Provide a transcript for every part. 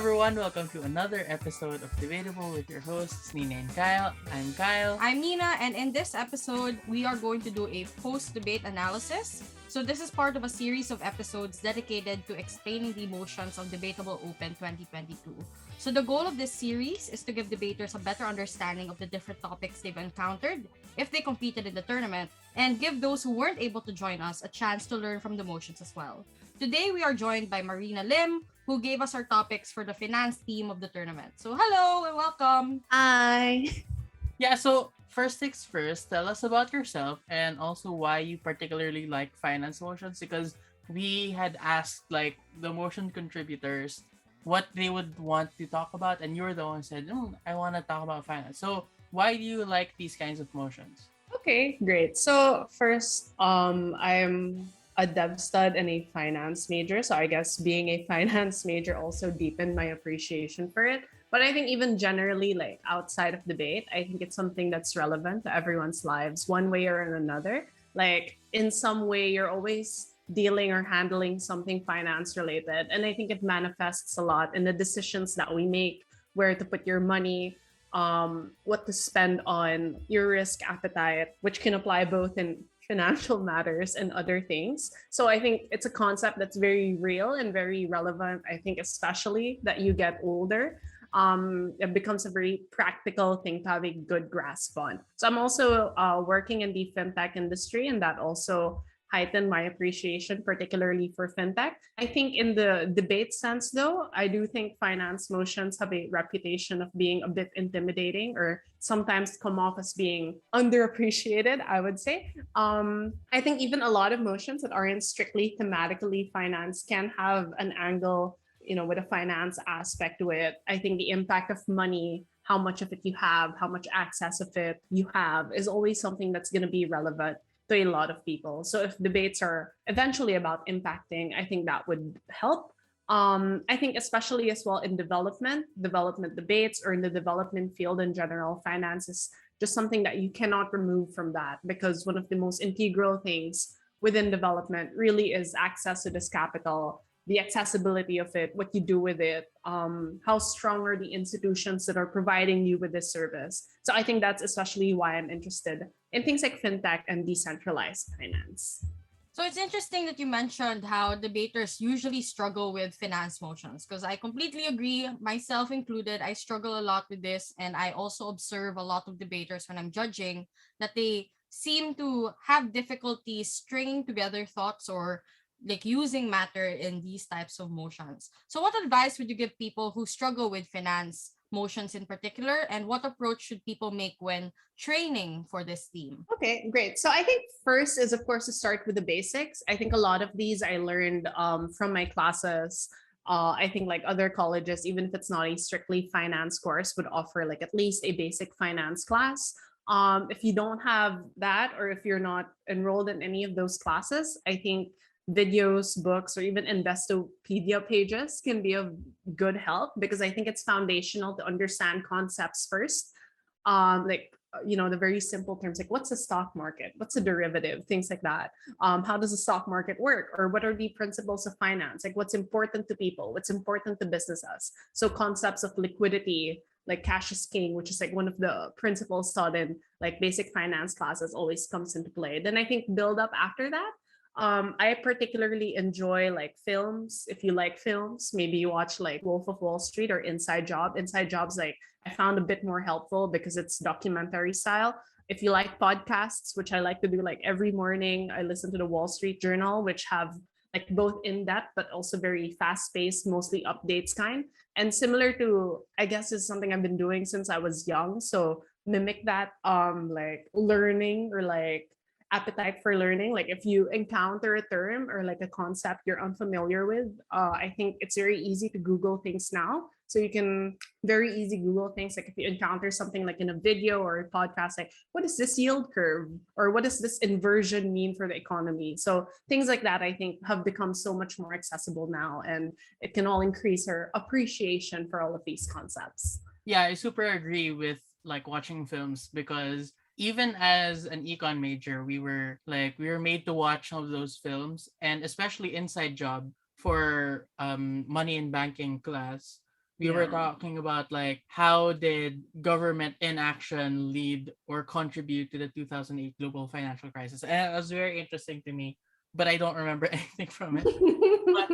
everyone, welcome to another episode of Debatable with your hosts, Nina and Kyle. I'm Kyle. I'm Nina, and in this episode, we are going to do a post debate analysis. So, this is part of a series of episodes dedicated to explaining the emotions of Debatable Open 2022. So, the goal of this series is to give debaters a better understanding of the different topics they've encountered if they competed in the tournament, and give those who weren't able to join us a chance to learn from the motions as well. Today, we are joined by Marina Lim, who gave us our topics for the finance theme of the tournament. So, hello and welcome. Hi. Yeah, so first things first, tell us about yourself and also why you particularly like finance motions because we had asked like the motion contributors what they would want to talk about, and you're the one who said, I want to talk about finance. So, why do you like these kinds of motions? Okay, great. So first, I'm a dev stud and a finance major. So I guess being a finance major also deepened my appreciation for it. But I think even generally, like outside of debate, I think it's something that's relevant to everyone's lives, one way or another. Like in some way, you're always dealing or handling something finance related. And I think it manifests a lot in the decisions that we make, where to put your money, what to spend on, your risk appetite, which can apply both in financial matters and other things. So I think it's a concept that's very real and very relevant. I think, especially that you get older, it becomes a very practical thing to have a good grasp on. So I'm also working in the fintech industry, and that also heightened my appreciation, particularly for fintech. I think in the debate sense, though, I do think finance motions have a reputation of being a bit intimidating or sometimes come off as being underappreciated, I would say. I think even a lot of motions that aren't strictly thematically finance can have an angle, with a finance aspect to it. I think the impact of money, how much of it you have, how much access of it you have, is always something that's going to be relevant to a lot of people. So if debates are eventually about impacting, I think that would help. I think especially as well in development debates, or in the development field in general, finance is just something that you cannot remove from that, because one of the most integral things within development really is access to this capital, the accessibility of it, what you do with it, how strong are the institutions that are providing you with this service. So I think that's especially why I'm interested in things like fintech and decentralized finance. So it's interesting that you mentioned how debaters usually struggle with finance motions because I completely agree, myself included. I struggle a lot with this, and I also observe a lot of debaters when I'm judging that they seem to have difficulty stringing together thoughts or like using matter in these types of motions. So what advice would you give people who struggle with finance motions in particular, and what approach should people make when training for this theme? Okay, great. So I think first is, of course, to start with the basics. I think a lot of these I learned from my classes. I think like other colleges, even if it's not a strictly finance course, would offer like at least a basic finance class. If you don't have that, or if you're not enrolled in any of those classes, I think videos, books, or even Investopedia pages can be of good help, because I think it's foundational to understand concepts first. The very simple terms like what's a stock market, what's a derivative, things like that. How does the stock market work, or what are the principles of finance, like what's important to people, what's important to businesses. So concepts of liquidity, like cash is king, which is like one of the principles taught in like basic finance classes, always comes into play. Then I think build up after that. I particularly enjoy like films. If you like films, maybe you watch like Wolf of Wall Street or Inside Job. Inside Job's like I found a bit more helpful because it's documentary style. If you like podcasts, which I like to do like every morning, I listen to the Wall Street Journal, which have like both in depth but also very fast paced, mostly updates kind. And similar to, I guess, is something I've been doing since I was young. So mimic that like learning, or like appetite for learning. Like if you encounter a term or like a concept you're unfamiliar with, I think it's very easy to Google things now. So you can very easy Google things. Like if you encounter something like in a video or a podcast, like what is this yield curve, or what does this inversion mean for the economy? So things like that, I think, have become so much more accessible now, and it can all increase our appreciation for all of these concepts. Yeah, I super agree with like watching films because even as an econ major, we were made to watch some of those films, and especially Inside Job for money and banking class. we were Yeah. talking about like how did government inaction lead or contribute to the 2008 global financial crisis, and it was very interesting to me, but I don't remember anything from it. But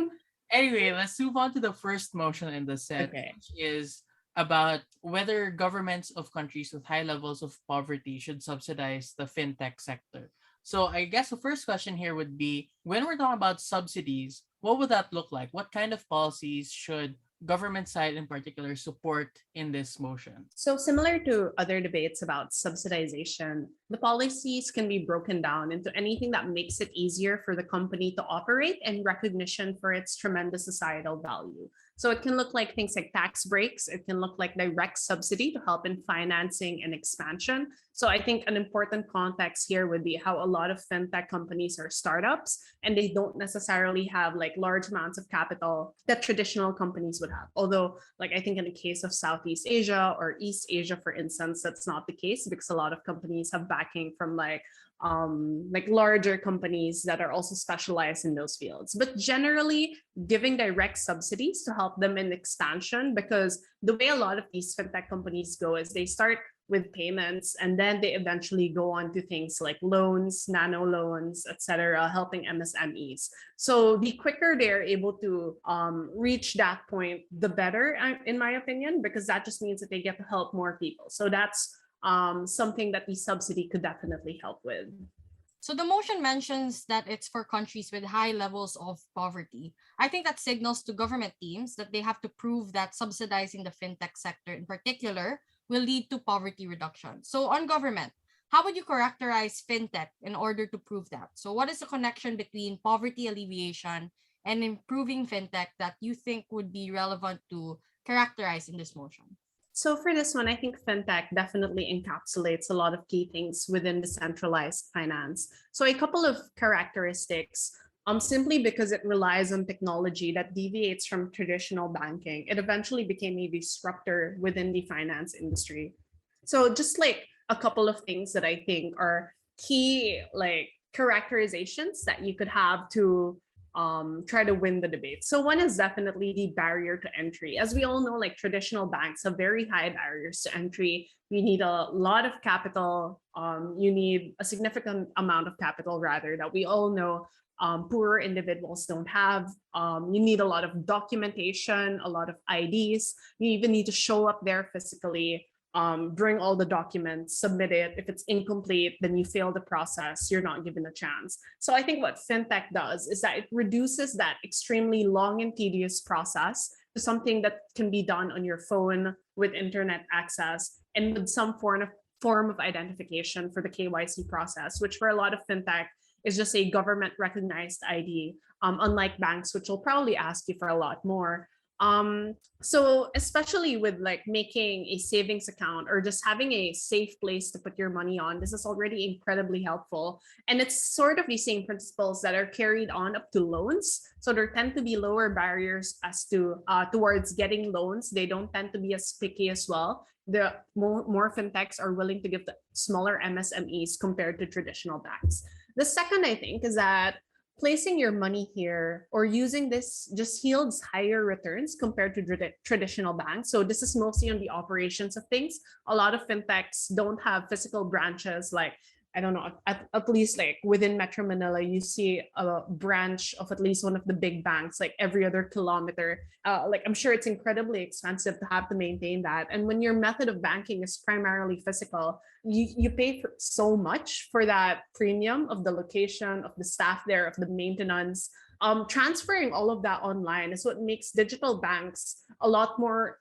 anyway, let's move on to the first motion in the set, Okay. which is about whether governments of countries with high levels of poverty should subsidize the fintech sector. So I guess the first question here would be, when we're talking about subsidies, what would that look like? What kind of policies should government side in particular support in this motion? So, similar to other debates about subsidization, the policies can be broken down into anything that makes it easier for the company to operate and recognition for its tremendous societal value. So, it can look like things like tax breaks, it can look like direct subsidy to help in financing and expansion. So, I think an important context here would be how a lot of fintech companies are startups and they don't necessarily have like large amounts of capital that traditional companies would have. Although like I think in the case of Southeast Asia or East Asia, for instance, that's not the case because a lot of companies have backing from like larger companies that are also specialized in those fields. But generally, giving direct subsidies to help them in expansion, because the way a lot of these fintech companies go is they start with payments and then they eventually go on to things like loans, nano loans, etc., helping MSMEs. So the quicker they're able to reach that point, the better, in my opinion, because that just means that they get to help more people. So that's something that the subsidy could definitely help with. So the motion mentions that it's for countries with high levels of poverty. I think that signals to government teams that they have to prove that subsidizing the fintech sector in particular will lead to poverty reduction. So on government, how would you characterize fintech in order to prove that? So what is the connection between poverty alleviation and improving fintech that you think would be relevant to characterize in this motion? So for this one, I think fintech definitely encapsulates a lot of key things within decentralized finance. So a couple of characteristics, simply because it relies on technology that deviates from traditional banking, it eventually became a disruptor within the finance industry. So just like a couple of things that I think are key like characterizations that you could have to try to win the debate. So one is definitely the barrier to entry. As we all know, like traditional banks have very high barriers to entry. You need a lot of capital. You need a significant amount of capital, rather, that we all know poorer individuals don't have. You need a lot of documentation, a lot of IDs. You even need to show up there physically, bring all the documents, submit it. If it's incomplete, then you fail the process, you're not given a chance. So I think what fintech does is that it reduces that extremely long and tedious process to something that can be done on your phone with internet access and with some form of identification for the KYC process, which for a lot of fintech is just a government recognized ID, unlike banks, which will probably ask you for a lot more. So especially with like making a savings account or just having a safe place to put your money on, this is already incredibly helpful. And it's sort of the same principles that are carried on up to loans. So there tend to be lower barriers as to towards getting loans. They don't tend to be as picky as well. The more fintechs are willing to give the smaller MSMEs compared to traditional banks. The second, I think, is that placing your money here or using this just yields higher returns compared to traditional banks. So this is mostly on the operations of things. A lot of fintechs don't have physical branches like, I don't know, at least like within Metro Manila, you see a branch of at least one of the big banks like every other kilometer. Like I'm sure it's incredibly expensive to have to maintain that. And when your method of banking is primarily physical, you pay for so much for that premium of the location, of the staff there, of the maintenance. Transferring all of that online is what makes digital banks a lot more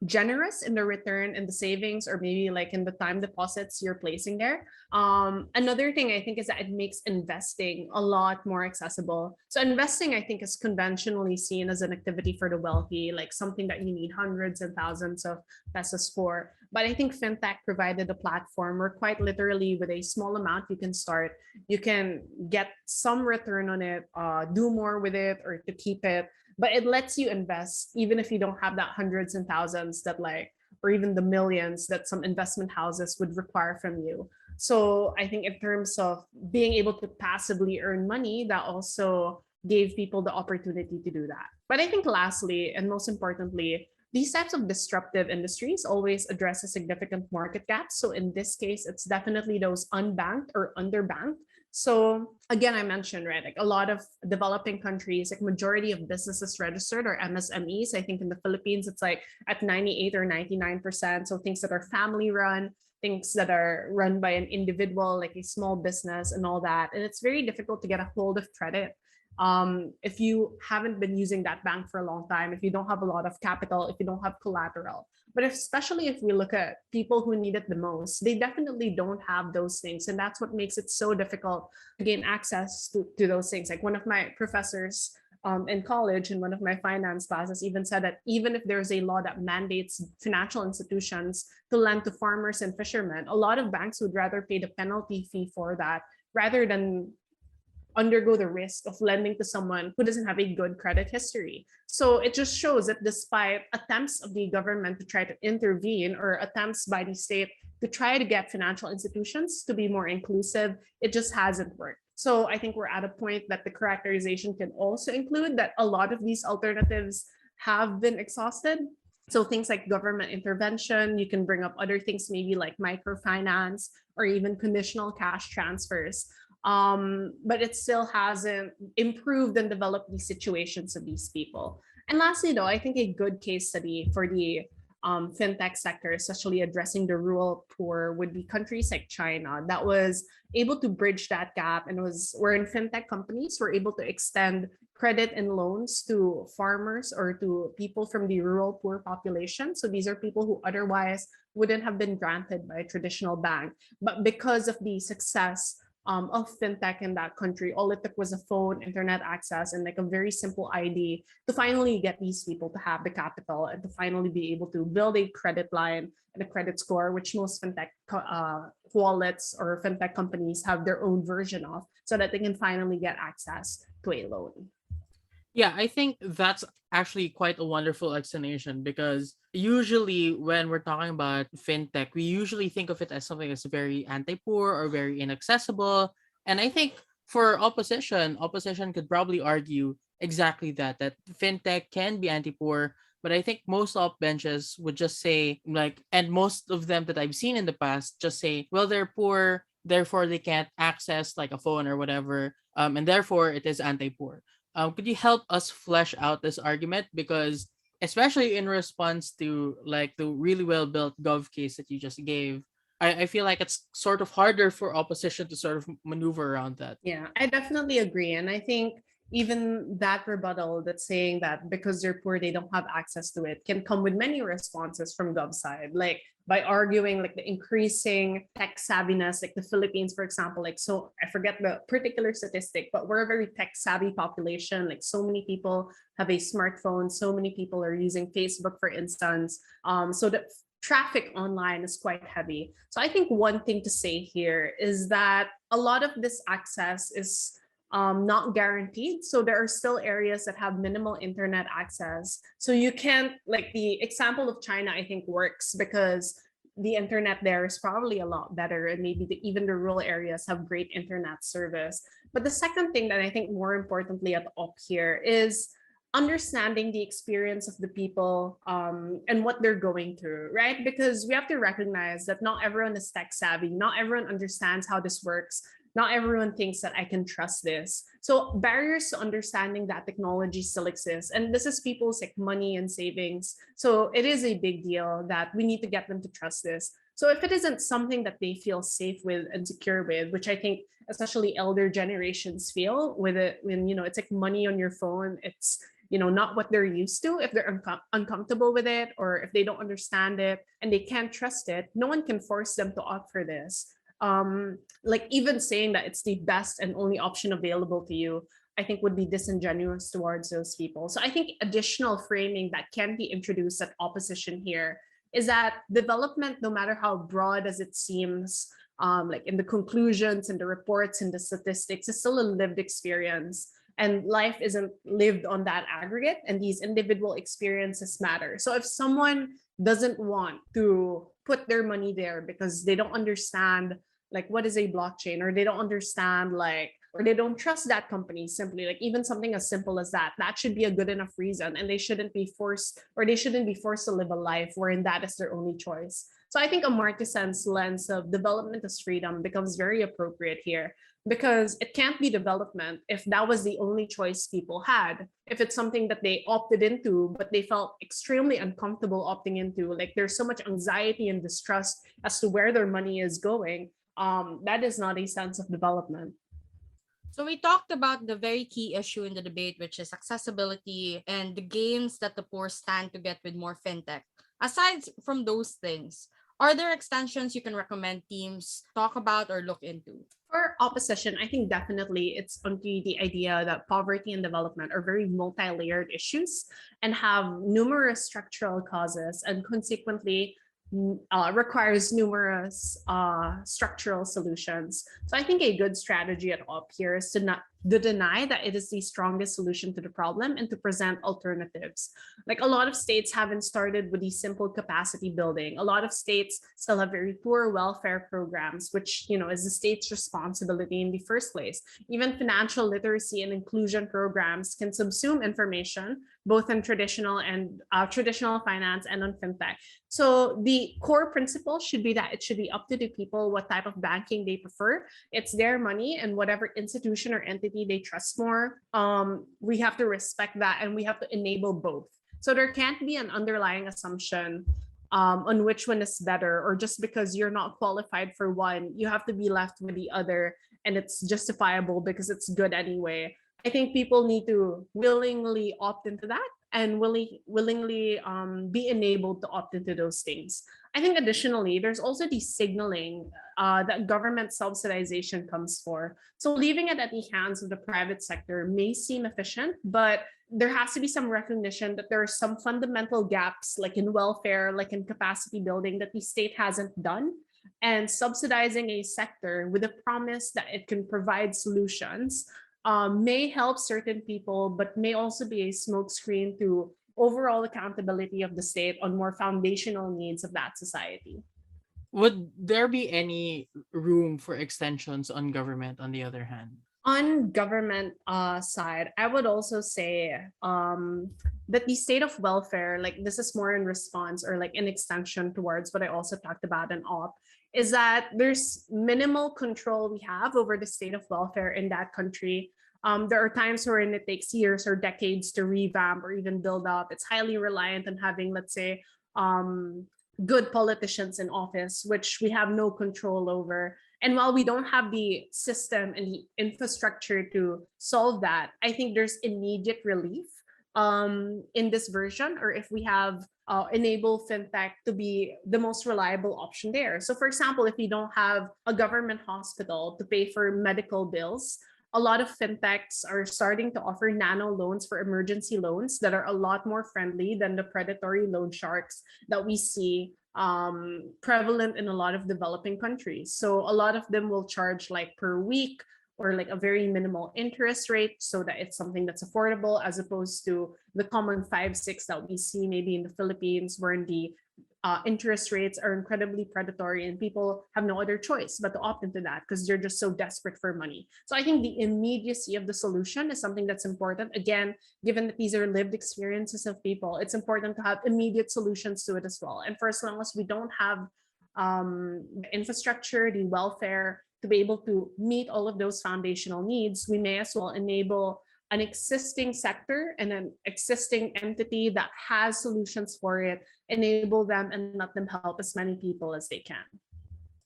generous in the return and the savings, or maybe like in the time deposits you're placing there. Another thing I think is that it makes investing a lot more accessible. So investing, I think, is conventionally seen as an activity for the wealthy, like something that you need hundreds and thousands of pesos for. But I think fintech provided a platform where quite literally with a small amount you can start, you can get some return on it, do more with it or to keep it, but it lets you invest even if you don't have that hundreds and thousands that like, or even the millions that some investment houses would require from you. So I think in terms of being able to passively earn money, that also gave people the opportunity to do that. But I think lastly, and most importantly, these types of disruptive industries always address a significant market gap. So in this case, it's definitely those unbanked or underbanked. So again, I mentioned, right, like a lot of developing countries, like majority of businesses registered are MSMEs. I think in the Philippines, it's like at 98 or 99%. So things that are family run, things that are run by an individual, like a small business and all that. And it's very difficult to get a hold of credit if you haven't been using that bank for a long time, if you don't have a lot of capital, if you don't have collateral. But especially if we look at people who need it the most, they definitely don't have those things. And that's what makes it so difficult to gain access to those things. Like one of my professors in college in one of my finance classes even said that even if there's a law that mandates financial institutions to lend to farmers and fishermen, a lot of banks would rather pay the penalty fee for that rather than undergo the risk of lending to someone who doesn't have a good credit history. So it just shows that despite attempts of the government to try to intervene or attempts by the state to try to get financial institutions to be more inclusive, it just hasn't worked. So I think we're at a point that the characterization can also include that a lot of these alternatives have been exhausted. So things like government intervention, you can bring up other things maybe like microfinance or even conditional cash transfers, but it still hasn't improved and developed the situations of these people. And lastly, though, I think a good case study for the fintech sector, especially addressing the rural poor, would be countries like China that was able to bridge that gap and was wherein fintech companies were able to extend credit and loans to farmers or to people from the rural poor population. So these are people who otherwise wouldn't have been granted by a traditional bank. But because of the success of fintech in that country, all it took was a phone, internet access, and like a very simple ID to finally get these people to have the capital and to finally be able to build a credit line and a credit score, which most fintech wallets or fintech companies have their own version of, so that they can finally get access to a loan. Yeah, I think that's actually quite a wonderful explanation because usually when we're talking about fintech, we usually think of it as something that's very anti-poor or very inaccessible. And I think for opposition could probably argue exactly that fintech can be anti-poor, but I think most op benches would just say like, and most of them that I've seen in the past just say, well, they're poor, therefore they can't access like a phone or whatever, and therefore it is anti-poor. Could you help us flesh out this argument? Because especially in response to like the really well built gov case that you just gave, I feel like it's sort of harder for opposition to sort of maneuver around that. Yeah, I definitely agree. And I think even that rebuttal that's saying that because they're poor, they don't have access to it can come with many responses from Gov side, like by arguing like the increasing tech savviness, like the Philippines, for example, like so I forget the particular statistic, but we're a very tech savvy population. Like so many people have a smartphone, so many people are using Facebook, for instance. So the traffic online is quite heavy. So I think one thing to say here is that a lot of this access is not guaranteed. So there are still areas that have minimal internet access. So you can't, like the example of China, I think works because the internet there is probably a lot better. And maybe even the rural areas have great internet service. But the second thing that I think more importantly at up here is understanding the experience of the people and what they're going through, right? Because we have to recognize that not everyone is tech savvy, not everyone understands how this works, not everyone thinks that I can trust this. So barriers to understanding that technology still exists. And this is people's like money and savings. So it is a big deal that we need to get them to trust this. So if it isn't something that they feel safe with and secure with, which I think especially elder generations feel with it, when it's like money on your phone, it's not what they're used to. If they're uncomfortable with it or if they don't understand it and they can't trust it, no one can force them to opt for this. Like even saying that it's the best and only option available to you, I think would be disingenuous towards those people. So I think additional framing that can be introduced at opposition here is that development, no matter how broad as it seems, like in the conclusions and the reports and the statistics, is still a lived experience. And life isn't lived on that aggregate, and these individual experiences matter. So if someone doesn't want to put their money there because they don't understand like what is a blockchain or they don't understand like or they don't trust that company simply, like even something as simple as that, that should be a good enough reason, and they shouldn't be forced to live a life wherein that is their only choice. So I think a Marquesan's lens of development as freedom becomes very appropriate here, because it can't be development if that was the only choice people had. If it's something that they opted into, but they felt extremely uncomfortable opting into, like there's so much anxiety and distrust as to where their money is going, that is not a sense of development. So we talked about the very key issue in the debate, which is accessibility and the gains that the poor stand to get with more fintech. Aside from those things, are there extensions you can recommend teams talk about or look into? For opposition, I think definitely it's onto the idea that poverty and development are very multi-layered issues and have numerous structural causes, and consequently requires numerous structural solutions. So I think a good strategy at OP here is to not to deny that it is the strongest solution to the problem and to present alternatives. Like a lot of states haven't started with the simple capacity building. A lot of states still have very poor welfare programs, which is the state's responsibility in the first place. Even financial literacy and inclusion programs can subsume information both in traditional finance and on fintech. So the core principle should be that it should be up to the people what type of banking they prefer. It's their money, and whatever institution or entity they trust more, we have to respect that, and we have to enable both. So there can't be an underlying assumption on which one is better, or just because you're not qualified for one, you have to be left with the other, and it's justifiable because it's good anyway. I think people need to willingly opt into that, and willingly be enabled to opt into those things. I think additionally, there's also the signaling that government subsidization comes for. So leaving it at the hands of the private sector may seem efficient, but there has to be some recognition that there are some fundamental gaps, like in welfare, like in capacity building, that the state hasn't done. And subsidizing a sector with a promise that it can provide solutions may help certain people, but may also be a smokescreen to overall accountability of the state on more foundational needs of that society. Would there be any room for extensions on government on the other hand? On government side, I would also say that the state of welfare, like this is more in response or like an extension towards what I also talked about in op, is that there's minimal control we have over the state of welfare in that country. There are times wherein it takes years or decades to revamp or even build up. It's highly reliant on having, let's say, good politicians in office, which we have no control over. And while we don't have the system and the infrastructure to solve that, I think there's immediate relief in this version, or if we have enable fintech to be the most reliable option there. So, for example, if you don't have a government hospital to pay for medical bills, a lot of fintechs are starting to offer nano loans for emergency loans that are a lot more friendly than the predatory loan sharks that we see prevalent in a lot of developing countries. So a lot of them will charge like per week or like a very minimal interest rate so that it's something that's affordable, as opposed to the common 5 6 that we see maybe in the Philippines, where in the interest rates are incredibly predatory and people have no other choice but to opt into that because they're just so desperate for money. So I think the immediacy of the solution is something that's important. Again, given that these are lived experiences of people, it's important to have immediate solutions to it as well. And for as long as we don't have the infrastructure, the welfare to be able to meet all of those foundational needs, we may as well enable an existing sector and an existing entity that has solutions for it, enable them and let them help as many people as they can.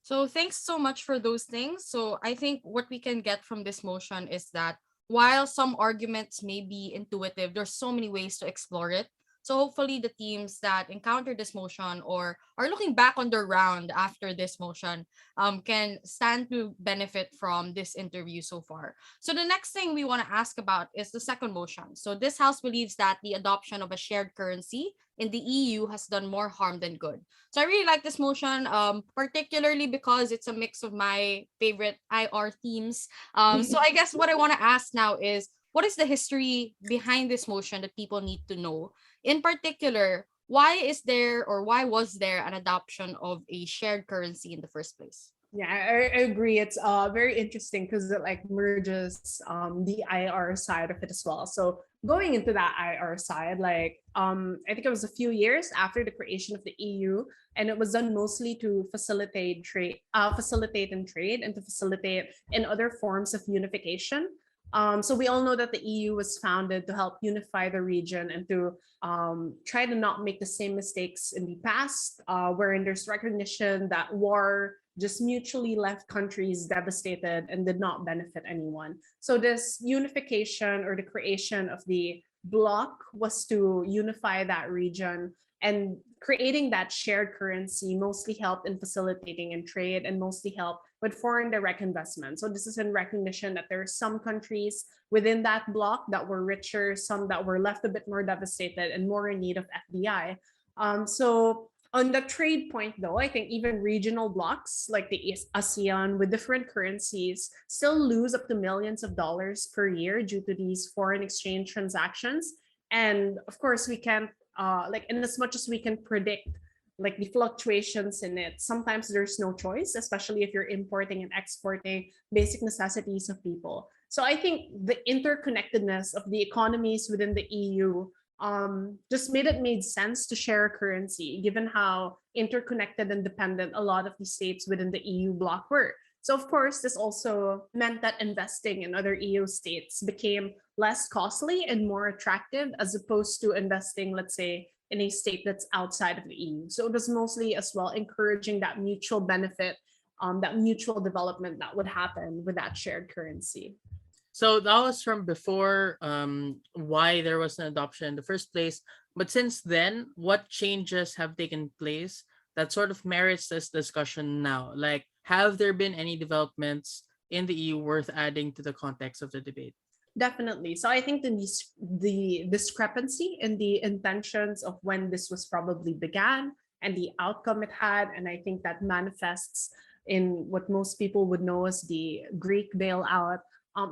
So thanks so much for those things. So I think what we can get from this motion is that while some arguments may be intuitive, there's so many ways to explore it. So hopefully the teams that encounter this motion or are looking back on their round after this motion can stand to benefit from this interview so far. So the next thing we want to ask about is the second motion. So this house believes that the adoption of a shared currency in the EU has done more harm than good. So I really like this motion, particularly because it's a mix of my favorite IR themes. So I guess what I want to ask now is, what is the history behind this motion that people need to know? In particular, why is there or why was there an adoption of a shared currency in the first place? Yeah, I agree. It's very interesting because it like merges the IR side of it as well. So going into that IR side, like I think it was a few years after the creation of the EU, and it was done mostly to facilitate and trade, and to facilitate in other forms of unification. So we all know that the EU was founded to help unify the region and to try to not make the same mistakes in the past, wherein there's recognition that war just mutually left countries devastated and did not benefit anyone. So this unification or the creation of the bloc was to unify that region, and creating that shared currency mostly helped in facilitating in trade and mostly helped with foreign direct investment. So this is in recognition that there are some countries within that bloc that were richer, some that were left a bit more devastated and more in need of FDI. So on the trade point, though, I think even regional blocks like the ASEAN with different currencies still lose up to millions of dollars per year due to these foreign exchange transactions. And of course, we can't, like, in as much as we can predict like the fluctuations in it, sometimes there's no choice, especially if you're importing and exporting basic necessities of people. So I think the interconnectedness of the economies within the EU just made sense to share a currency, given how interconnected and dependent a lot of the states within the EU bloc were. So, of course, this also meant that investing in other EU states became less costly and more attractive as opposed to investing, let's say, in a state that's outside of the EU. So, it was mostly as well encouraging that mutual benefit, that mutual development that would happen with that shared currency. So that was from before why there was an adoption in the first place. But since then, what changes have taken place that sort of merits this discussion now? Like, have there been any developments in the EU worth adding to the context of the debate? Definitely. So I think the discrepancy in the intentions of when this was probably began and the outcome it had, and I think that manifests in what most people would know as the Greek bailout.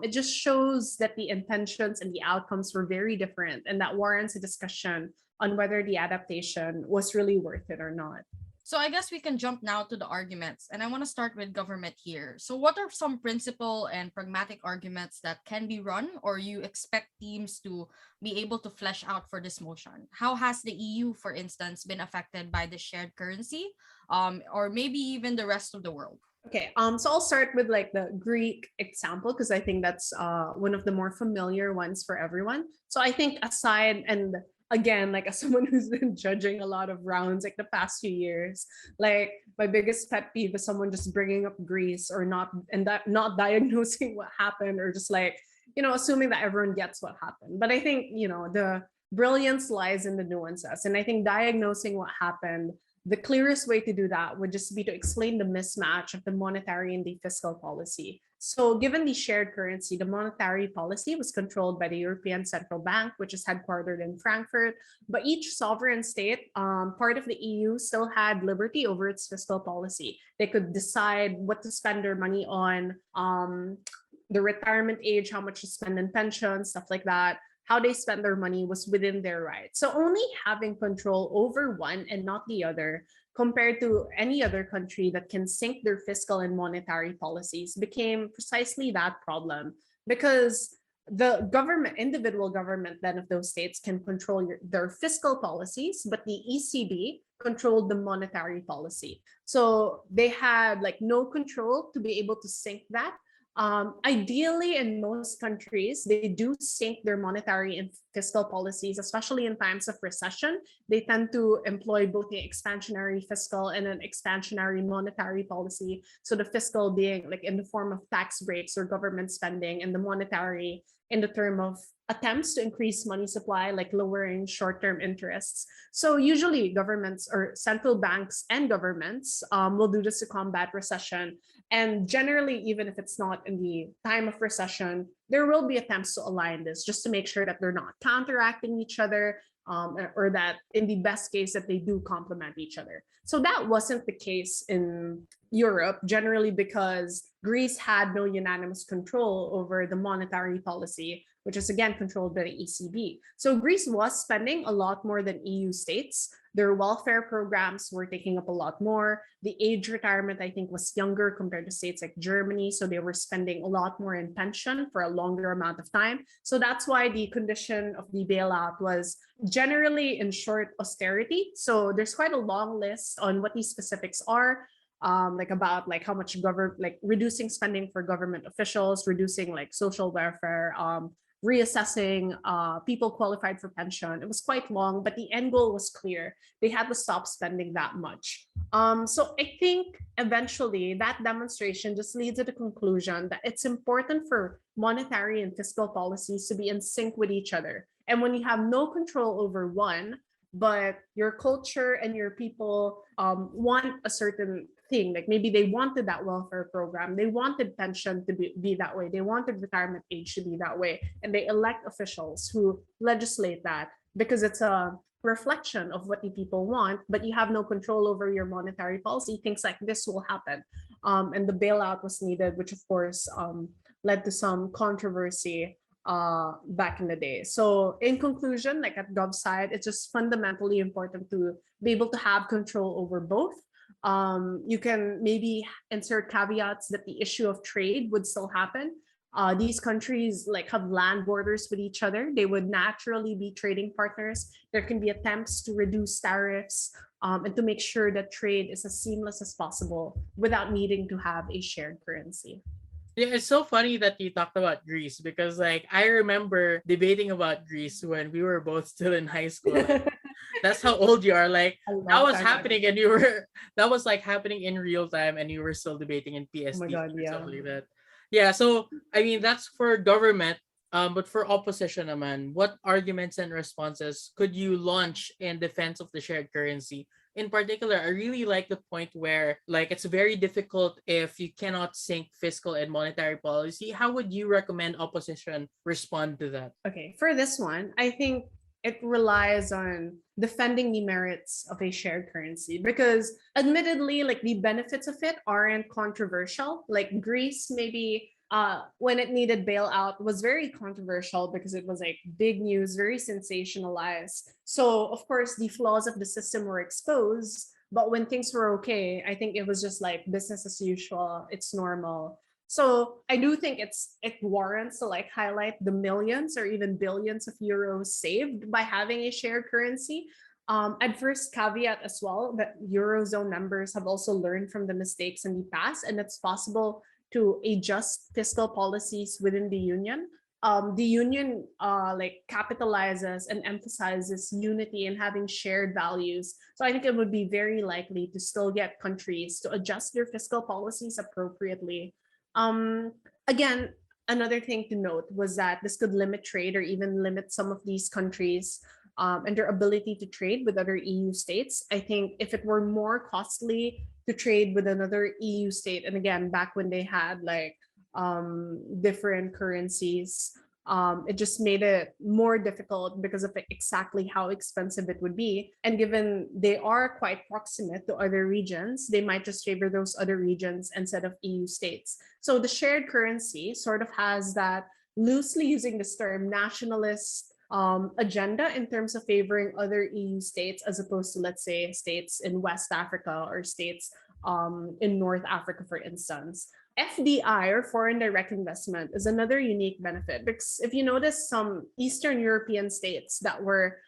It just shows that the intentions and the outcomes were very different, and that warrants a discussion on whether the adaptation was really worth it or not. So I guess we can jump now to the arguments, and I want to start with government here. So what are some principle and pragmatic arguments that can be run or you expect teams to be able to flesh out for this motion? How has the EU, for instance, been affected by the shared currency, or maybe even the rest of the world? Okay, so I'll start with like the Greek example because I think that's one of the more familiar ones for everyone. So I think aside and again, like as someone who's been judging a lot of rounds like the past few years, like my biggest pet peeve is someone just bringing up Greece or not and that not diagnosing what happened or just like assuming that everyone gets what happened. But I think the brilliance lies in the nuances, and I think diagnosing what happened, the clearest way to do that would just be to explain the mismatch of the monetary and the fiscal policy. So, given the shared currency, the monetary policy was controlled by the European Central Bank, which is headquartered in Frankfurt. But each sovereign state, part of the EU, still had liberty over its fiscal policy. They could decide what to spend their money on, the retirement age, how much to spend in pensions, stuff like that. How they spent their money was within their right. So only having control over one and not the other, compared to any other country that can sync their fiscal and monetary policies, became precisely that problem. Because the government, individual government then of those states can control their fiscal policies, but the ECB controlled the monetary policy. So they had like no control to be able to sync that. Ideally, in most countries, they do sync their monetary and fiscal policies, especially in times of recession. They tend to employ both the expansionary fiscal and an expansionary monetary policy. So the fiscal being like in the form of tax breaks or government spending, and the monetary in the term of attempts to increase money supply, like lowering short-term interests. So usually governments or central banks and governments will do this to combat recession. And generally, even if it's not in the time of recession, there will be attempts to align this just to make sure that they're not counteracting each other, or that in the best case that they do complement each other. So that wasn't the case in Europe, generally because Greece had no unanimous control over the monetary policy, which is again controlled by the ECB. So Greece was spending a lot more than EU states. Their welfare programs were taking up a lot more. The age retirement, I think, was younger compared to states like Germany. So they were spending a lot more in pension for a longer amount of time. So that's why the condition of the bailout was generally in short austerity. So there's quite a long list on what these specifics are. Like about like how much government, like reducing spending for government officials, reducing like social welfare, reassessing people qualified for pension. It was quite long, but the end goal was clear. They had to stop spending that much. So I think eventually that demonstration just leads to the conclusion that it's important for monetary and fiscal policies to be in sync with each other. And when you have no control over one, but your culture and your people want a certain thing, like maybe they wanted that welfare program, they wanted pension to be that way, they wanted retirement age to be that way, and they elect officials who legislate that because it's a reflection of what the people want, but you have no control over your monetary policy, things like this will happen. And the bailout was needed, which of course led to some controversy back in the day. So in conclusion, like at Gov side, it's just fundamentally important to be able to have control over both. You can maybe insert caveats that the issue of trade would still happen. These countries like have land borders with each other. They would naturally be trading partners. There can be attempts to reduce tariffs and to make sure that trade is as seamless as possible without needing to have a shared currency. Yeah, it's so funny that you talked about Greece because like I remember debating about Greece when we were both still in high school. Like, that's how old you are. Like A that long was time ago. happening and you were that was like happening in real time and you were still debating in Oh my PST god, or yeah. something like that. Yeah, so I mean that's for government. But for opposition, man, what arguments and responses could you launch in defense of the shared currency? In particular, I really like the point where like it's very difficult if you cannot sync fiscal and monetary policy. How would you recommend opposition respond to that? Okay, for this one, I think it relies on defending the merits of a shared currency because admittedly like the benefits of it aren't controversial. Like Greece maybe when it needed bailout was very controversial because it was like big news, very sensationalized. So of course the flaws of the system were exposed, but when things were okay, I think it was just like business as usual, it's normal. So I do think it warrants to like highlight the millions or even billions of euros saved by having a shared currency. I'd first caveat as well that Eurozone members have also learned from the mistakes in the past, and it's possible to adjust fiscal policies within the union. The union like capitalizes and emphasizes unity and having shared values. So I think it would be very likely to still get countries to adjust their fiscal policies appropriately. um, Again, another thing to note was that this could limit trade or even limit some of these countries and their ability to trade with other EU states. I think if it were more costly to trade with another EU state, and again, back when they had like different currencies, it just made it more difficult because of exactly how expensive it would be. And given they are quite proximate to other regions, they might just favor those other regions instead of EU states. So the shared currency sort of has that, loosely using this term, nationalist agenda in terms of favoring other EU states as opposed to, let's say, states in West Africa or states in North Africa, for instance. FDI or foreign direct investment is another unique benefit because if you notice some Eastern European states that were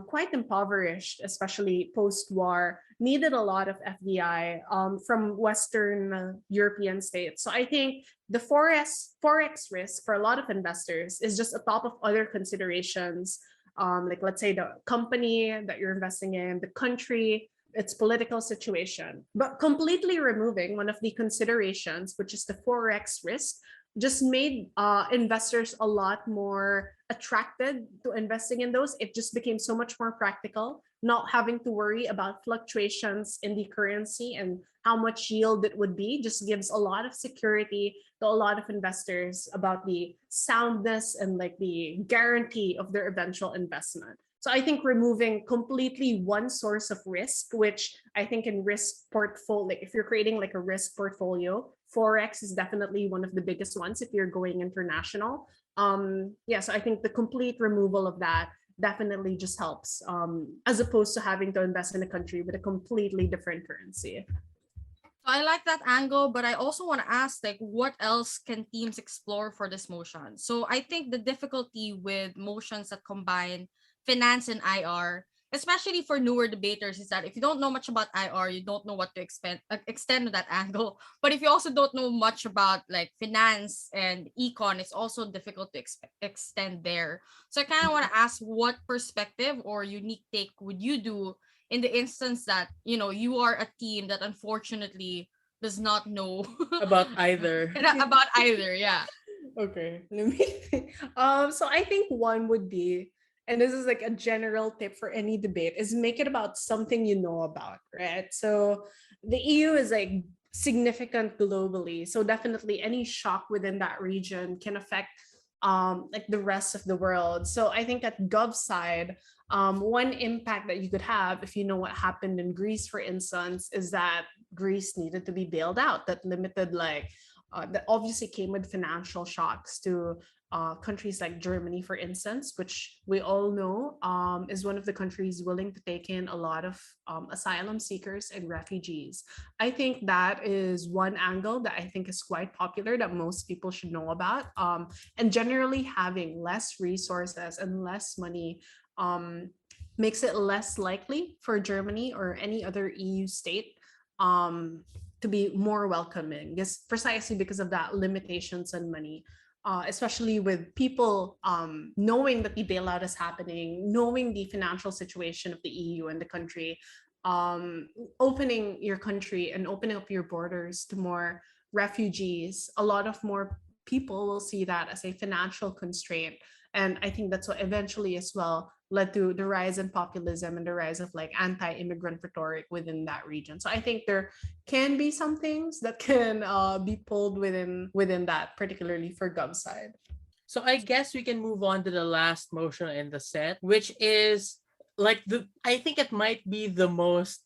quite impoverished, especially post-war, needed a lot of FDI from Western European states. So I think the forex risk for a lot of investors is just atop of other considerations, like let's say the company that you're investing in, the country, its political situation. But completely removing one of the considerations, which is the forex risk, just made investors a lot more attracted to investing in those. It just became so much more practical, not having to worry about fluctuations in the currency and how much yield it would be. Just gives a lot of security to a lot of investors about the soundness and like the guarantee of their eventual investment. So I think removing completely one source of risk, which I think in risk portfolio, like if you're creating like a risk portfolio, Forex is definitely one of the biggest ones if you're going international. Yeah, so I think the complete removal of that definitely just helps, as opposed to having to invest in a country with a completely different currency. So I like that angle, but I also want to ask, like, what else can teams explore for this motion? So I think the difficulty with motions that combine finance and IR, especially for newer debaters, is that if you don't know much about IR, you don't know what to extend to that angle. But if you also don't know much about like finance and econ, it's also difficult to extend there. So I kind of want to ask, what perspective or unique take would you do in the instance that you are a team that unfortunately does not know About either. about either. Yeah. Okay, let me think. So I think one would be, and this is like a general tip for any debate, is make it about something you know about, right? So the EU is like significant globally, so definitely any shock within that region can affect like the rest of the world. So I think at Gov side, one impact that you could have if you know what happened in Greece, for instance, is that Greece needed to be bailed out. That limited like that obviously came with financial shocks to countries like Germany, for instance, which we all know is one of the countries willing to take in a lot of asylum seekers and refugees. I think that is one angle that I think is quite popular that most people should know about. And generally, having less resources and less money um, makes it less likely for Germany or any other EU state um, to be more welcoming, just precisely because of that limitations on money. Especially with people knowing that the bailout is happening, knowing the financial situation of the EU and the country, opening your country and opening up your borders to more refugees, a lot of more people will see that as a financial constraint. And I think that's what eventually as well led to the rise in populism and the rise of like anti-immigrant rhetoric within that region. So I think there can be some things that can be pulled within that, particularly for Gov side. So I guess we can move on to the last motion in the set, which is like the I think it might be the most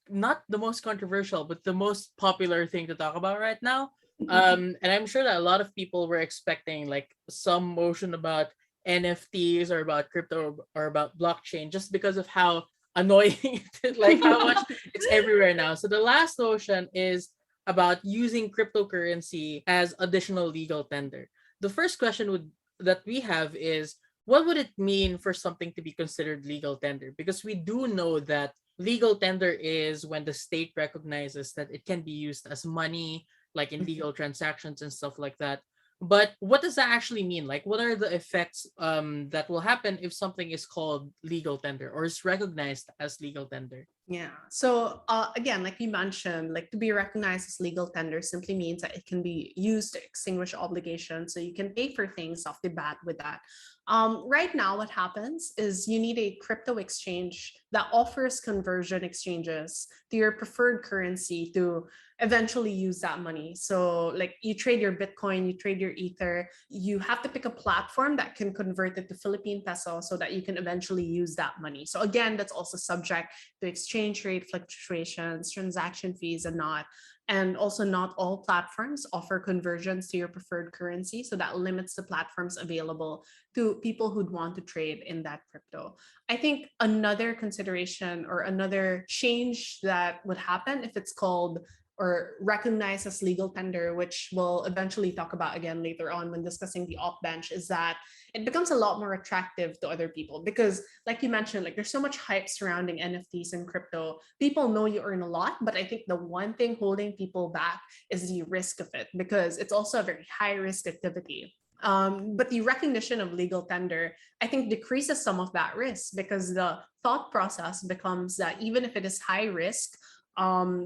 not the most controversial, but the most popular thing to talk about right now. And I'm sure that a lot of people were expecting like some motion about NFTs or about crypto or about blockchain just because of how annoying it is, like how much it's everywhere now. So the last motion is about using cryptocurrency as additional legal tender. The first question would that we have is what would it mean for something to be considered legal tender? Because we do know that legal tender is when the state recognizes that it can be used as money, like in legal transactions and stuff like that. But what does that actually mean? Like, what are the effects that will happen if something is called legal tender or is recognized as legal tender? Yeah. So again, like you mentioned, like to be recognized as legal tender simply means that it can be used to extinguish obligations. So you can pay for things off the bat with that. Right now, what happens is you need a crypto exchange that offers conversion exchanges to your preferred currency to eventually use that money. So like you trade your Bitcoin, you trade your Ether, you have to pick a platform that can convert it to Philippine peso so that you can eventually use that money. So again, that's also subject to exchange rate fluctuations, transaction fees, and not. And also, not all platforms offer conversions to your preferred currency. So that limits the platforms available to people who'd want to trade in that crypto. I think another consideration or another change that would happen if it's called or recognized as legal tender, which we'll eventually talk about again later on when discussing the op bench, is that it becomes a lot more attractive to other people because like you mentioned, like there's so much hype surrounding NFTs and crypto. People know you earn a lot, but I think the one thing holding people back is the risk of it because it's also a very high risk activity. But the recognition of legal tender, I think, decreases some of that risk because the thought process becomes that even if it is high risk,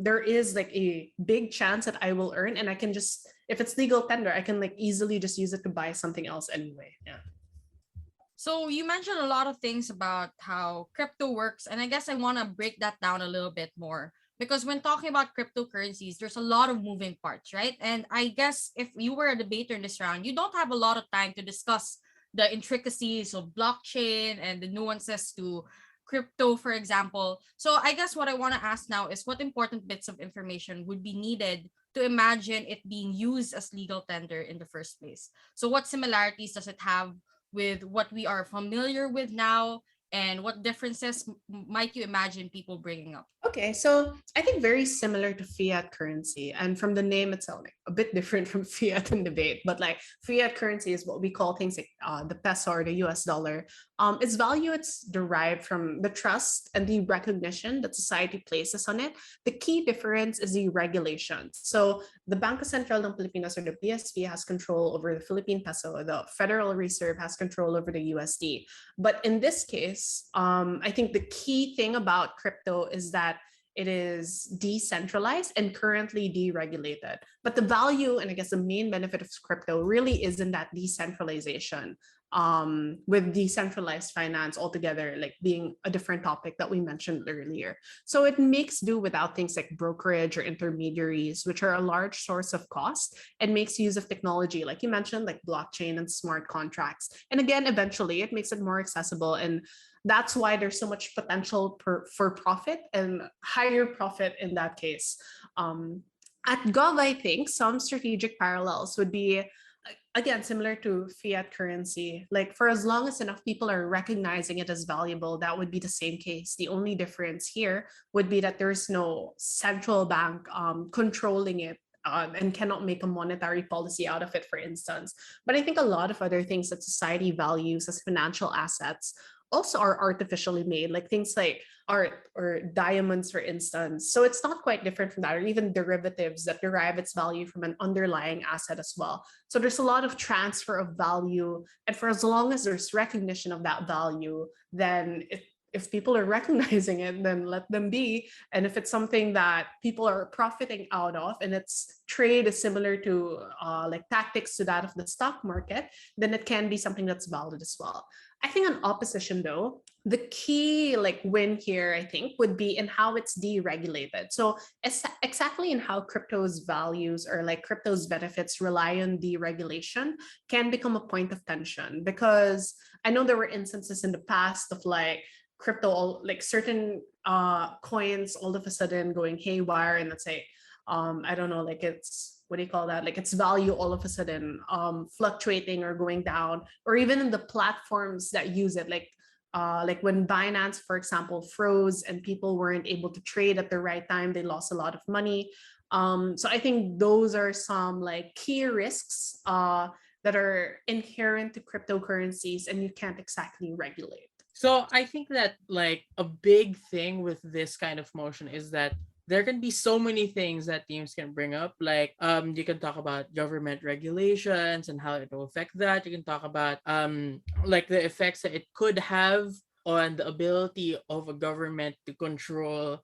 there is like a big chance that I will earn, and I can just, if it's legal tender, I can like easily just use it to buy something else anyway. Yeah. So you mentioned a lot of things about how crypto works, and I guess I want to break that down a little bit more because when talking about cryptocurrencies, there's a lot of moving parts, right? And I guess if you were a debater in this round, you don't have a lot of time to discuss the intricacies of blockchain and the nuances to crypto, for example. So I guess what I want to ask now is what important bits of information would be needed to imagine it being used as legal tender in the first place. So what similarities does it have with what we are familiar with now, and what differences might you imagine people bringing up? Okay, so I think very similar to fiat currency, and from the name itself, like a bit different from fiat and debate. But like fiat currency is what we call things like the peso or the U.S. dollar. Its value it's derived from the trust and the recognition that society places on it. The key difference is the regulations. So the Banco Central ng Pilipinas or the BSP has control over the Philippine peso. The Federal Reserve has control over the USD. But in this case, I think the key thing about crypto is that it is decentralized and currently deregulated. But the value and I guess the main benefit of crypto really is in that decentralization. With decentralized finance altogether, like being a different topic that we mentioned earlier. So it makes do without things like brokerage or intermediaries, which are a large source of cost, and makes use of technology, like you mentioned, like blockchain and smart contracts. And again, eventually it makes it more accessible, and that's why there's so much potential for profit and higher profit in that case. At Gov, I think some strategic parallels would be again similar to fiat currency. Like for as long as enough people are recognizing it as valuable, that would be the same case. The only difference here would be that there's no central bank controlling it. And cannot make a monetary policy out of it, for instance. But I think a lot of other things that society values as financial assets also are artificially made, like things like art or diamonds, for instance. So it's not quite different from that, or even derivatives that derive its value from an underlying asset as well. So there's a lot of transfer of value. And for as long as there's recognition of that value, then if people are recognizing it, then let them be. And if it's something that people are profiting out of and its trade is similar to like tactics to that of the stock market, then it can be something that's valid as well. I think on opposition though, the key like win here, I think, would be in how it's deregulated. So exactly in how crypto's values or like crypto's benefits rely on deregulation can become a point of tension, because I know there were instances in the past of like crypto, like certain coins all of a sudden going haywire, and let's say I don't know, like it's what do you call that, like its value all of a sudden fluctuating or going down, or even in the platforms that use it, like when Binance, for example, froze and people weren't able to trade at the right time, they lost a lot of money. So I think those are some like key risks that are inherent to cryptocurrencies and you can't exactly regulate. So I think that like a big thing with this kind of motion is that there can be so many things that teams can bring up. Like you can talk about government regulations and how it will affect that. You can talk about like the effects that it could have on the ability of a government to control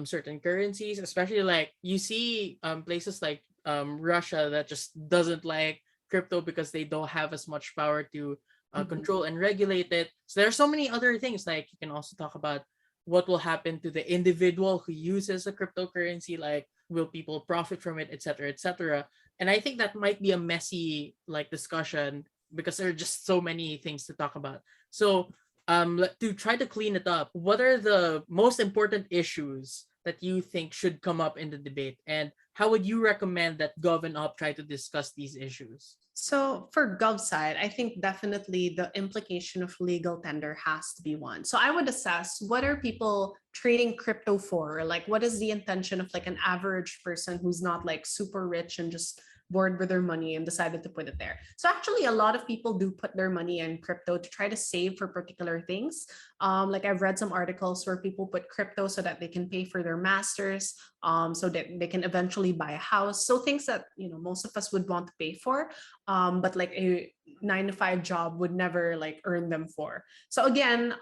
certain currencies, especially like you see places like Russia that just doesn't like crypto because they don't have as much power to Mhm. control and regulate it. So there are so many other things. Like you can also talk about what will happen to the individual who uses a cryptocurrency. Like will people profit from it, etc., etc. And I think that might be a messy like discussion because there are just so many things to talk about. So to try to clean it up, what are the most important issues that you think should come up in the debate, and how would you recommend that Gov and Up try to discuss these issues? So for Gov side, I think definitely the implication of legal tender has to be one. So I would assess what are people trading crypto for? Like what is the intention of like an average person who's not like super rich and just bored with their money and decided to put it there. So actually a lot of people do put their money in crypto to try to save for particular things. Like I've read some articles where people put crypto so that they can pay for their masters, so that they can eventually buy a house. So things that most of us would want to pay for, but like a 9 to 5 job would never like earn them for. So again,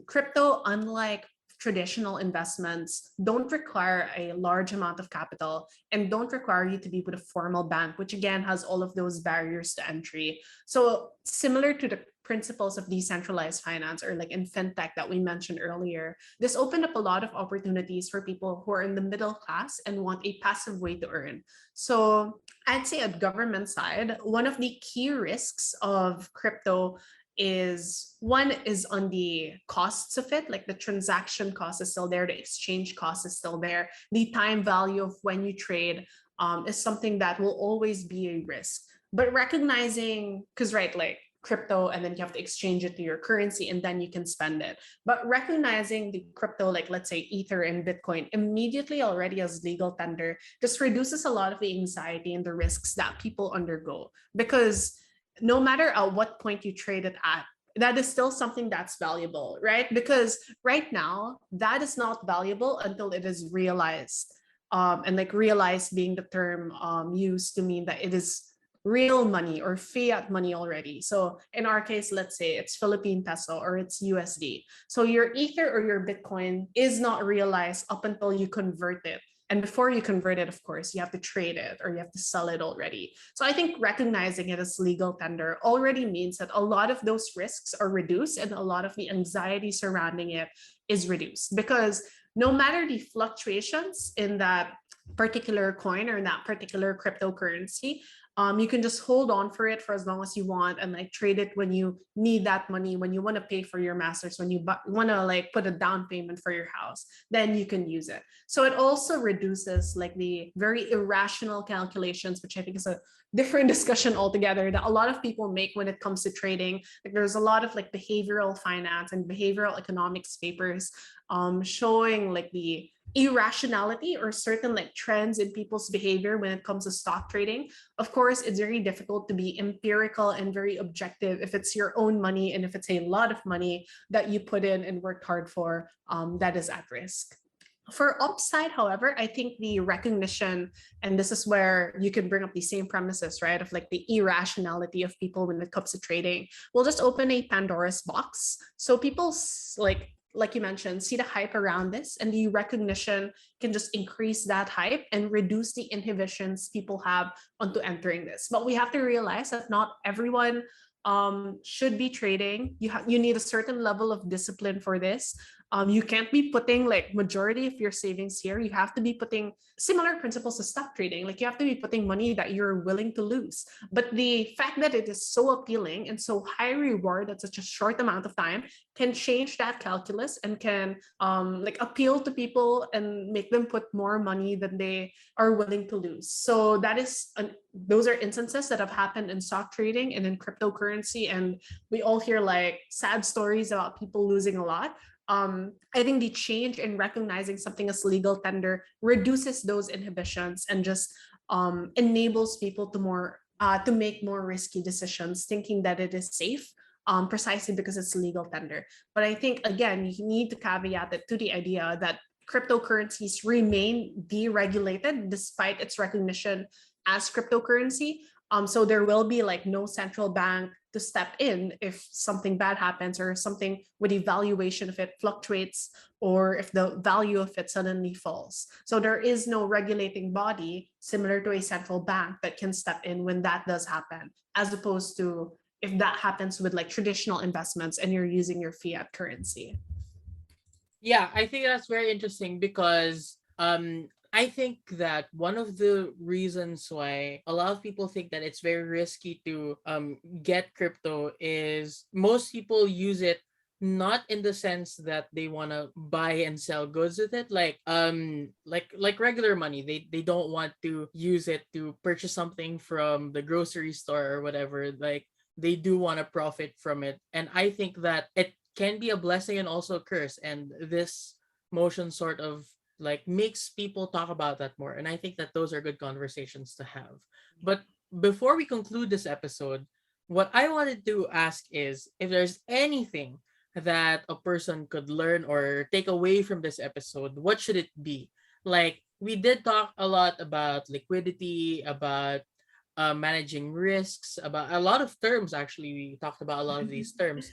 crypto, unlike traditional investments, don't require a large amount of capital and don't require you to be with a formal bank, which again has all of those barriers to entry. So similar to the principles of decentralized finance or like in fintech that we mentioned earlier, this opened up a lot of opportunities for people who are in the middle class and want a passive way to earn. So I'd say at government side, one of the key risks of crypto is one is on the costs of it, like the transaction cost is still there, the exchange cost is still there, the time value of when you trade is something that will always be a risk. But recognizing, because right, like crypto, and then you have to exchange it to your currency and then you can spend it. But recognizing the crypto, like let's say Ether and Bitcoin, immediately already as legal tender just reduces a lot of the anxiety and the risks that people undergo. Because no matter at what point you trade it at, that is still something that's valuable, right? Because right now, that is not valuable until it is realized. And like realized being the term used to mean that it is real money or fiat money already. So in our case, let's say it's Philippine peso or it's USD. So your Ether or your Bitcoin is not realized up until you convert it. And before you convert it, of course, you have to trade it or you have to sell it already. So I think recognizing it as legal tender already means that a lot of those risks are reduced and a lot of the anxiety surrounding it is reduced, because no matter the fluctuations in that particular coin or in that particular cryptocurrency, you can just hold on for it for as long as you want and like trade it when you need that money, when you want to pay for your masters, when you want to like put a down payment for your house, then you can use it. So it also reduces like the very irrational calculations, which I think is a different discussion altogether, that a lot of people make when it comes to trading. Like there's a lot of like behavioral finance and behavioral economics papers showing like the irrationality or certain like trends in people's behavior when it comes to stock trading. Of course, it's very difficult to be empirical and very objective if it's your own money and if it's a lot of money that you put in and worked hard for, that is at risk. For upside, however, I think the recognition, and this is where you can bring up the same premises, right? Of like the irrationality of people when it comes to trading, will just open a Pandora's box. So people like you mentioned, see the hype around this, and the recognition can just increase that hype and reduce the inhibitions people have onto entering this. But we have to realize that not everyone should be trading. You need a certain level of discipline for this. You can't be putting like majority of your savings here. You have to be putting similar principles to stock trading. Like you have to be putting money that you're willing to lose. But the fact that it is so appealing and so high reward at such a short amount of time can change that calculus and can like appeal to people and make them put more money than they are willing to lose. So those are instances that have happened in stock trading and in cryptocurrency, and we all hear like sad stories about people losing a lot. I think the change in recognizing something as legal tender reduces those inhibitions and just enables people to make more risky decisions, thinking that it is safe, precisely because it's legal tender. But I think again, you need to caveat it to the idea that cryptocurrencies remain deregulated despite its recognition as cryptocurrency. So there will be like no central bank to step in if something bad happens or something with the valuation of it fluctuates or if the value of it suddenly falls. So there is no regulating body similar to a central bank that can step in when that does happen, as opposed to if that happens with like traditional investments and you're using your fiat currency. Yeah, I think that's very interesting because I think that one of the reasons why a lot of people think that it's very risky to get crypto is most people use it not in the sense that they want to buy and sell goods with it, like regular money. They don't want to use it to purchase something from the grocery store or whatever. Like they do want to profit from it, and I think that it can be a blessing and also a curse, and this motion sort of like makes people talk about that more, and I think that those are good conversations to have. But before we conclude this episode, what I wanted to ask is if there's anything that a person could learn or take away from this episode, what should it be? Like we did talk a lot about liquidity, about managing risks, about a lot of terms. Actually, we talked about a lot of these terms.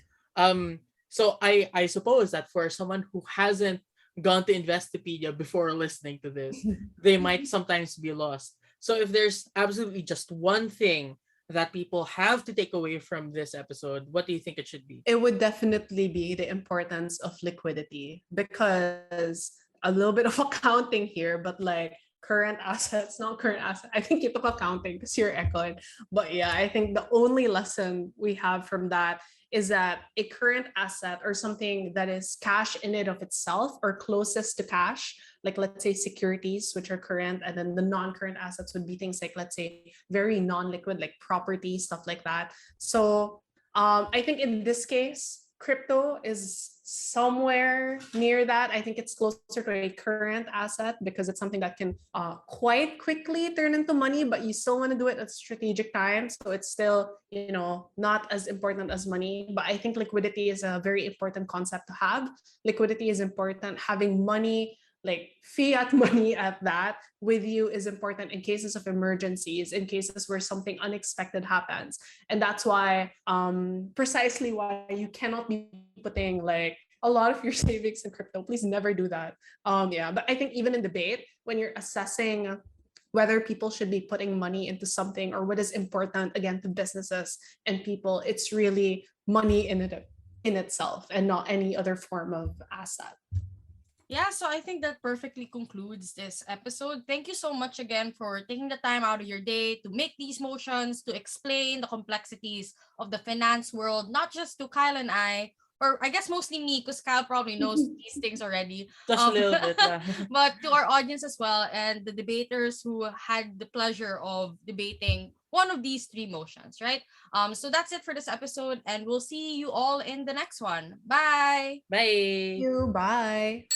So I suppose that for someone who hasn't gone to Investopedia before listening to this, they might sometimes be lost. So if there's absolutely just one thing that people have to take away from this episode, what do you think it should be? It would definitely be the importance of liquidity, because a little bit of accounting here, but like current assets, not current asset. I think you took accounting because you're econ. But yeah, I think the only lesson we have from that is that a current asset or something that is cash in and of itself or closest to cash, like let's say securities, which are current, and then the non-current assets would be things like, let's say, very non-liquid, like property, stuff like that. So I think in this case, crypto is somewhere near that. I think it's closer to a current asset because it's something that can quite quickly turn into money, but you still want to do it at strategic times. So it's still, not as important as money. But I think liquidity is a very important concept to have. Liquidity is important. Having money, like fiat money at that, with you is important in cases of emergencies, in cases where something unexpected happens. And that's why, precisely why you cannot be putting like a lot of your savings in crypto. Please never do that. Yeah, but I think even in debate, when you're assessing whether people should be putting money into something or what is important again to businesses and people, it's really money in itself and not any other form of asset. Yeah, so I think that perfectly concludes this episode. Thank you so much again for taking the time out of your day to make these motions, to explain the complexities of the finance world, not just to Kyle and I, or I guess mostly me, because Kyle probably knows these things already. Just a little bit, yeah. But to our audience as well, and the debaters who had the pleasure of debating one of these three motions, right? So that's it for this episode, and we'll see you all in the next one. Bye. Bye. You bye.